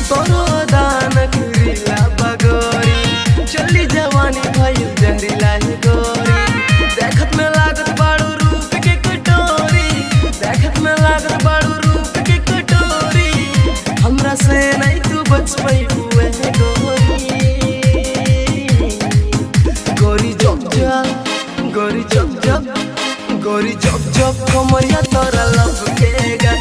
तोरो दान खरीला बगोरी चली जवानी भइल जहरीला ही गोरी देखत में लागत बाड़ू रूप के कटोरी देखत में लागत बाड़ू रूप के कटोरी हमरा से नहीं तू बच पाई हुए गोरी गोरी जब जब गोरी जब जब गोरी जब जब कमरिया तोरा लब के गा